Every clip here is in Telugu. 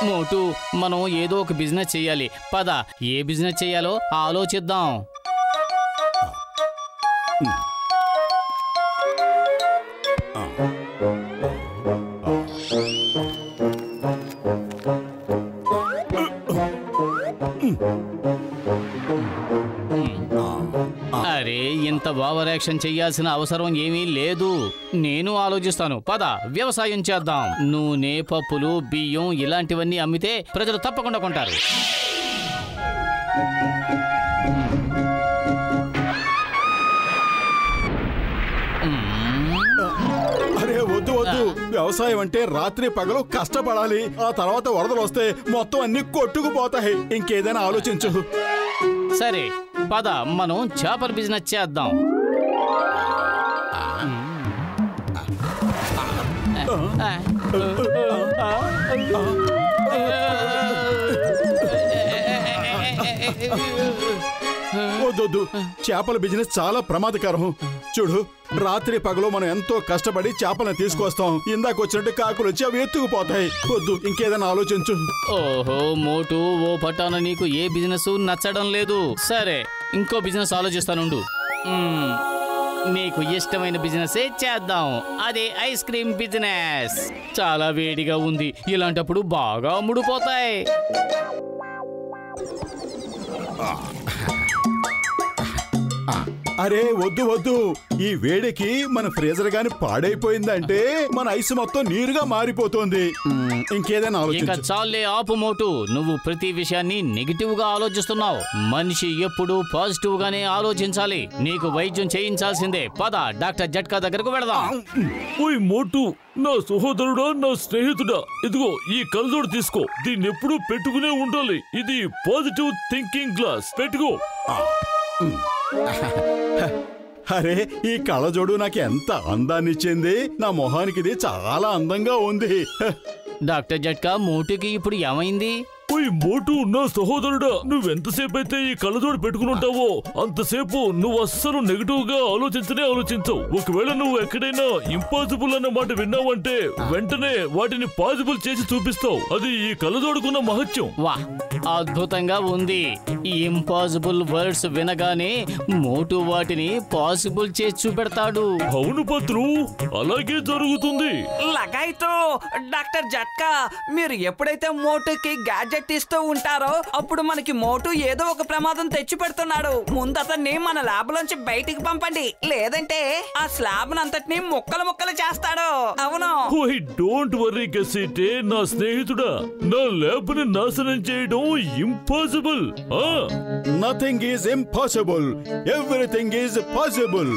మోటు మనం ఏదో ఒక బిజినెస్ చెయ్యాలి. పద, ఏ బిజినెస్ చెయ్యాలో ఆలోచిద్దాం. అరే, ఇంత ఓవర్ యాక్షన్ చెయ్యాల్సిన అవసరం ఏమీ లేదు. నేను ఆలోచిస్తాను. పద, వ్యవసాయం చేద్దాం. నూనె, పప్పులు, బియ్యం ఇలాంటివన్నీ అమ్మితే ప్రజలు తప్పకుండా కొంటారు. అరే వద్దు వద్దు, వ్యవసాయం అంటే రాత్రి పగలు కష్టపడాలి. ఆ తర్వాత వరదలు వస్తే మొత్తం అన్ని కొట్టుకుపోతాయి. ఇంకేదైనా ఆలోచించు. సరే పద, మనం చేపల బిజినెస్ చేద్దాం. వద్దొద్దు, చేపల బిజినెస్ చాలా ప్రమాదకరం. చూడు, రాత్రి పగలు మనం ఎంతో కష్టపడి చేపలను తీసుకొస్తాం. ఇందాక వచ్చినట్టు కాకులు వచ్చి అవి ఎత్తుకుపోతాయి. వద్దు, ఇంకేదైనా ఆలోచించు. ఓహో మోటు, ఓ పట్టాన నీకు ఏ బిజినెస్ నచ్చడం లేదు. సరే, ఇంకో బిజినెస్ ఆలోచిస్తానుండు. నీకు ఇష్టమైన బిజినెస్ చేద్దాం. అదే ఐస్ క్రీమ్ బిజినెస్. చాలా వేడిగా ఉంది, ఇలాంటప్పుడు బాగా ముడిపోతాయి. అరే వద్దు వద్దు, ఈ వేడికి మన ఫ్రీజర్ గాని పాడైపోయిందంటే మన ఐస్ మొత్తం నీరుగా మారిపోతుంది. ఇంకేదైనా ఇక చాలే, ఆపు మోటు. నువ్వు ప్రతి విషయాన్ని నెగిటివ్ గా ఆలోచిస్తున్నావు. మనిషి ఎప్పుడు పాజిటివ్ గానే ఆలోచించాలి. నీకు వైద్యం చేయించాల్సిందే. పద, డాక్టర్ జట్కా దగ్గరకు వెళదాం. ఓయ్ మోటు, నా సహోదరుడా, నా స్నేహితుడా, ఇదిగో ఈ కళ్ళజోడు తీసుకో. దీన్ని ఎప్పుడూ పెట్టుకునే ఉండాలి. ఇది పాజిటివ్ థింకింగ్ గ్లాస్. పెట్టుకో. అరే, ఈ కళ్ళజోడు నాకు ఎంత అందాన్నిచ్చింది. నా మొహానికి ఇది చాలా అందంగా ఉంది. డాక్టర్ జట్కా, మోటుకి ఇప్పుడు ఏమైంది? ఓయ్ మోటు, నా సహోదరుడా, నువ్వెంతసేపు అయితే ఈ కళ్ళజోడు పెట్టుకుని ఉంటావో అంతసేపు నువ్వు అస్సలు నెగిటివ్ గా ఆలోచించవు. ఒకవేళ నువ్వు ఎక్కడైనా ఇంపాసిబుల్ అన్న మాట విన్నావంటే వెంటనే వాటిని పాసిబుల్ చేసి చూపిస్తావు. అది ఈ కళ్ళజోడుకున్న మహత్యం. వా, అద్భుతంగా ఉంది. ఈ ఇంపాసిబుల్ వర్డ్స్ వినగానే మోటు వాటిని పాసిబుల్ చేసి చూపెడతాడు. అవును పత్రు, అలాగే జరుగుతుంది. లగాయితో డాక్టర్ జట్కా, మీరు ఎప్పుడైతే మోటుకి గ్యాడ్జెట్ ఇస్తూ ఉంటారో అప్పుడు మనకి మోటు ఏదో ఒక ప్రమాదం తెచ్చి పెడుతున్నాడు. ముందు అతన్ని మన ల్యాబ్ లోంచి బయటికి పంపండి, లేదంటే ఆ స్లాబ్ అంతటిని ముక్కలు ముక్కలు చేస్తాడు. అవును. ఓయ్ డోంట్ వర్రీ గసీటే, నా స్నేహితుడా, నా ల్యాబ్ ని నాశనం చేయడం impossible. Nothing is impossible, everything is possible.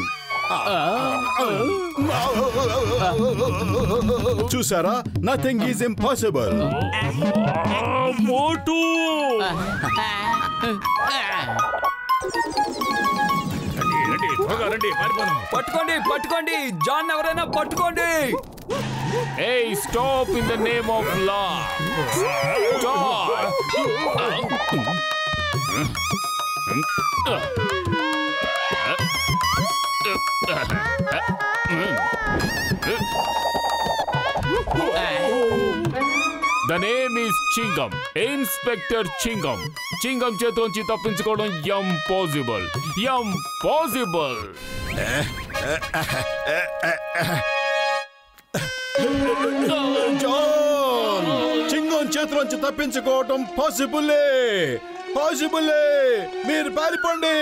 చూసారా, నథింగ్ ఈజ్ ఇంపాసిబుల్. మోటు, పట్టుకోండి పట్టుకోండి, జాన్ ఎవరైనా పట్టుకోండి. Hey, stop in the name of law. The name is Chingam, Inspector Chingam. Chingam చేతిలోంచి తప్పించుకోవడం impossible. జాన్, చింగం చేతిలోంచి తప్పించుకోవటం పాసిబులే. మీరు పారిపోండి.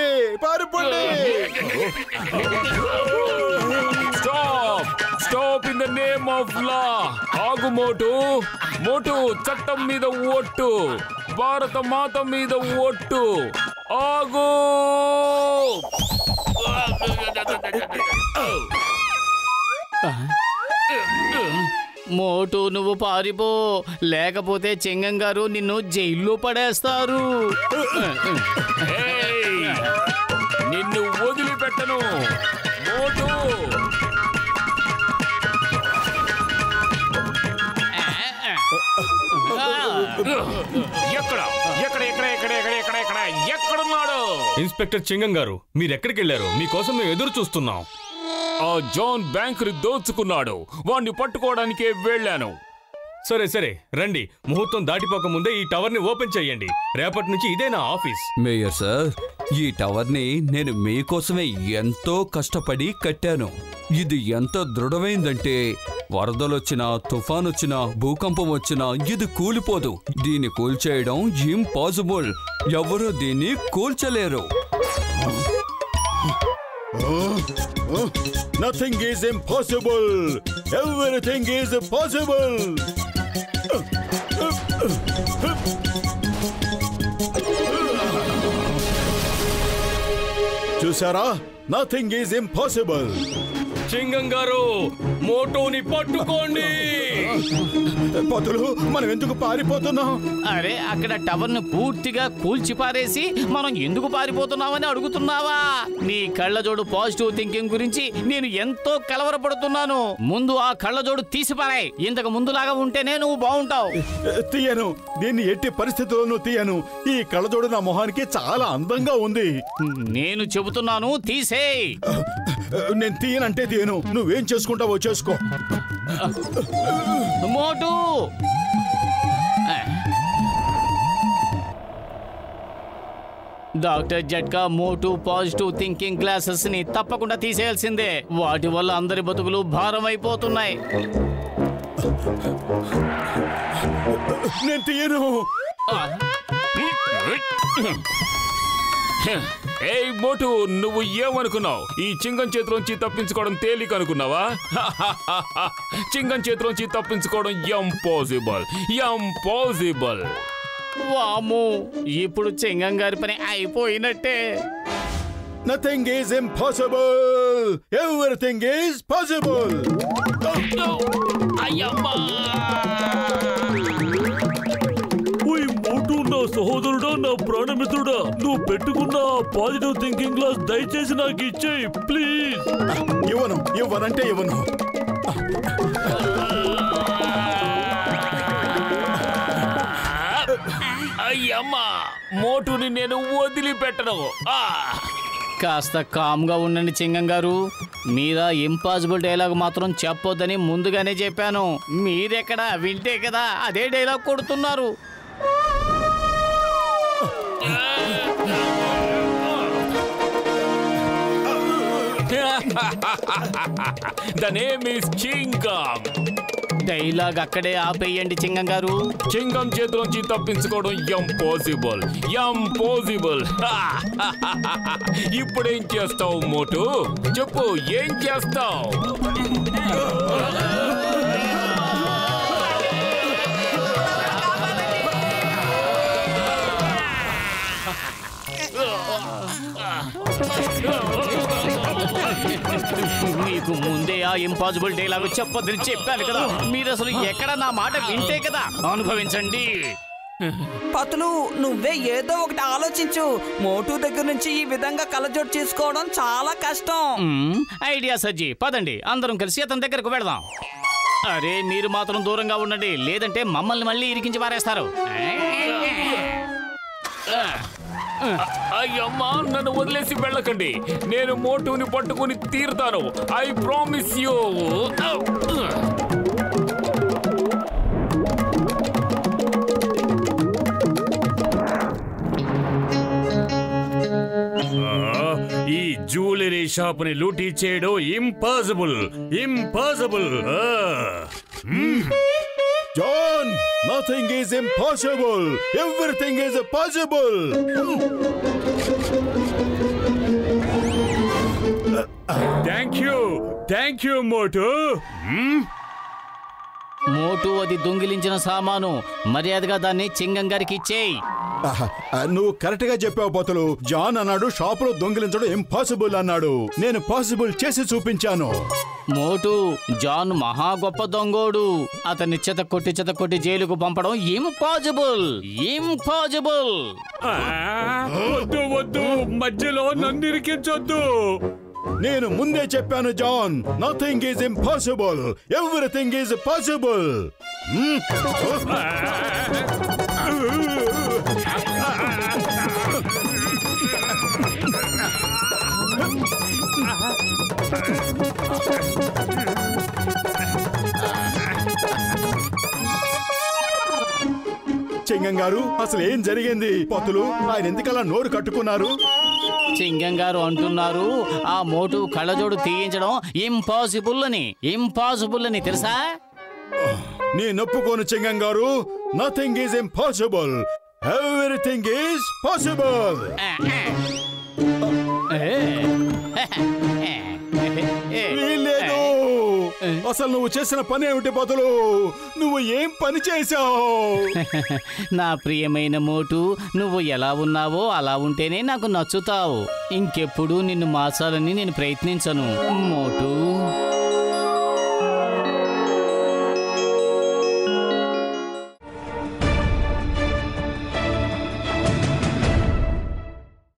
Stop in the name of law. ఆగు మోటు. చట్టం మీద ఓట్టు, భారత మాత మీద ఓట్టు. ఆగు. మోటు, నువ్వు పారిపో, లేకపోతే చింగం గారు నిన్ను జైల్లో పడేస్తారు. నిన్ను వదిలిపెట్టను మోటు. ఎక్కడున్నాడు? ఇన్స్పెక్టర్ చింగం గారు, మీరెక్కడికి వెళ్ళారు? మీకోసం మేము ఎదురు చూస్తున్నాం. ఆ జాన్ బ్యాంకుని దోచుకున్నాడు. వాణ్ణి పట్టుకోవడానికే వెళ్ళాను. సరే సరే రండి, ముహూర్తం దాటిపోక ముందే ఈ టవర్ ని ఓపెన్ చేయండి. రేపటి నుంచి ఇదే నా ఆఫీస్. మేయర్ సార్, ఈ టవర్ ని నేను మీకోసమే ఎంతో కష్టపడి కట్టాను. ఇది ఎంత దృఢమైందంటే వరదలొచ్చినా, తుఫానొచ్చినా, భూకంపం వచ్చినా ఇది కూలిపోదు. దీన్ని కూల్చేయడం ఇంపాసిబుల్. ఎవరూ దీన్ని కూల్చలేరు. Nothing is impossible. Everything is possible. చూసారా? Nothing is impossible. చింగం గారు, మోటోని పట్టుకోండి. పతులు, మనం ఎందుకు పారిపోతున్నాం? అరే, అక్కడ టవర్ ను పూర్తిగా కూల్చి పారేసి మనం ఎందుకు పారిపోతున్నావని అడుగుతున్నావా? నీ కళ్ళజోడు పాజిటివ్ థింకింగ్ గురించి నేను ఎంతో కలవరపడుతున్నాను. ముందు ఆ కళ్ళజోడు తీసి పారాయి. ఇంతకు ముందులాగా ఉంటేనే నువ్వు బాగుంటావు. తీయను, దీన్ని ఎట్టి పరిస్థితుల్లోనూ తీయను. ఈ కళ్ళజోడు నా మొహానికి చాలా అందంగా ఉంది. నేను చెబుతున్నాను, తీసేయ్. నేను తీయనంటే తీయను. నువ్వేం చేసుకుంటావో చేసుకో. మోటు, డాక్టర్ జట్కా మోటు పాజిటివ్ థింకింగ్ గ్లాసెస్ ని తప్పకుండా తీసేయాల్సిందే. వాటి వల్ల అందరి బతుకులు భారం అయిపోతున్నాయి. నేను తీయను. ఏయ్ మోటు, నువ్వు ఏమనుకున్నావు? ఈ చింగం చేతిలోంచి తప్పించుకోవడం తేలిక అనుకున్నావా? చింగం చేతిలోంచి తప్పించుకోవడం ఇంపాసిబుల్, ఇంపాసిబుల్. వాము, ఇప్పుడు చింగం గారి పని అయిపోయినట్టే. Nothing is impossible. Everything is possible. అయ్యమ్మా! ఓయ్ మోటు, నా సహోదరుడా, నా ప్రాణమిత్రుడా, నువ్వు పెట్టుకున్న పాజిటివ్ థింకింగ్ గ్లాస్ దయచేసి నాకు ఇచ్చేయి ప్లీజ్. ఇవ్వనంటే ఇవ్వను. అయ్యమ్మా, మోటుని నేను వదిలిపెట్టను. కాస్త కామ్గా ఉండండి చింగం గారు. మీరా ఇంపాసిబుల్ డైలాగ్ మాత్రం చెప్పొద్దని ముందుగానే చెప్పాను. మీరెక్కడా వింటే కదా అదే డైలాగ్ కొడుతున్నారు. The name is Chingam. Dialogue అక్కడే ఆపేయండి చింగం గారు. చింగం చేతిలోంచి తప్పించుకోవడం ఇంపాసిబుల్, ఇంపాసిబుల్. ఇప్పుడేం చేస్తావు మోటు? చెప్పు, ఏం చేస్తావు? మీకు ముందే ఆ ఇంపాసిబుల్ డైలాగ్ చెప్పొద్దని చెప్పాను కదా. మీరు అసలు ఎక్కడ నా మాట వింటే కదా. అనుభవించండి. పతులు, నువ్వే ఏదో ఒకటి ఆలోచించు. మోటు దగ్గర నుంచి ఈ విధంగా కళ్ళజోడు చేసుకోవడం చాలా కష్టం. ఐడియా సజ్జి, పదండి అందరం కలిసి అతని దగ్గరకు వెళదాం. అరే, మీరు మాత్రం దూరంగా ఉండండి, లేదంటే మమ్మల్ని మళ్ళీ ఇరికించి పారేస్తారు. అయ్యమ్మా, నన్ను వదిలేసి వెళ్ళకండి. నేను మోటుని పట్టుకుని తీరుతాను. I promise you. ఈ జ్యువెలరీ షాప్ ని లూటీ చేయడం impossible, impossible. John, nothing is impossible. Everything is possible. Thank you Motu. Motu, అది దొంగిలించిన సామాను. మర్యాదగా దాన్ని చింగం గారికి ఇచ్చేయి. నువ్వు కరెక్ట్ గా చెప్పావు పోతలు. జాన్ అన్నాడు షాపులో దొంగిలించడం ఇంపాసిబుల్ అన్నాడు. నేను పాసిబుల్ చేసి చూపించాను. మోటు, జాన్ మహా గొప్ప దొంగోడు. అతన్ని చెతకొట్టి జైలుకు పంపడం ఇంపాసిబుల్, ఇంపాసిబుల్. వద్దు, మధ్యలో నన్ను ఇరికించొద్దు. నేను ముందే చెప్పాను John, nothing is impossible, everything is possible. Chingam గారు అసలు ఏం జరిగింది? పతులు ఆయన ఎందుకలా నోరు కట్టుకున్నారు? చింగం గారు అంటున్నారు ఆ మోటు కళ్ళజోడు తీయించడం ఇంపాసిబుల్ అని తెలుసా? నేను ఒప్పుకోను చింగం గారు. Nothing is impossible, everything is possible. లేదు, అసలు నువ్వు చేసిన పని ఏమిటి పతులు? నువ్వు ఏం పని చేశావు? నా ప్రియమైన మోటు, నువ్వు ఎలా ఉన్నావో అలా ఉంటేనే నాకు నచ్చుతావు. ఇంకెప్పుడు నిన్ను మార్చాలని నేను ప్రయత్నించను మోటు.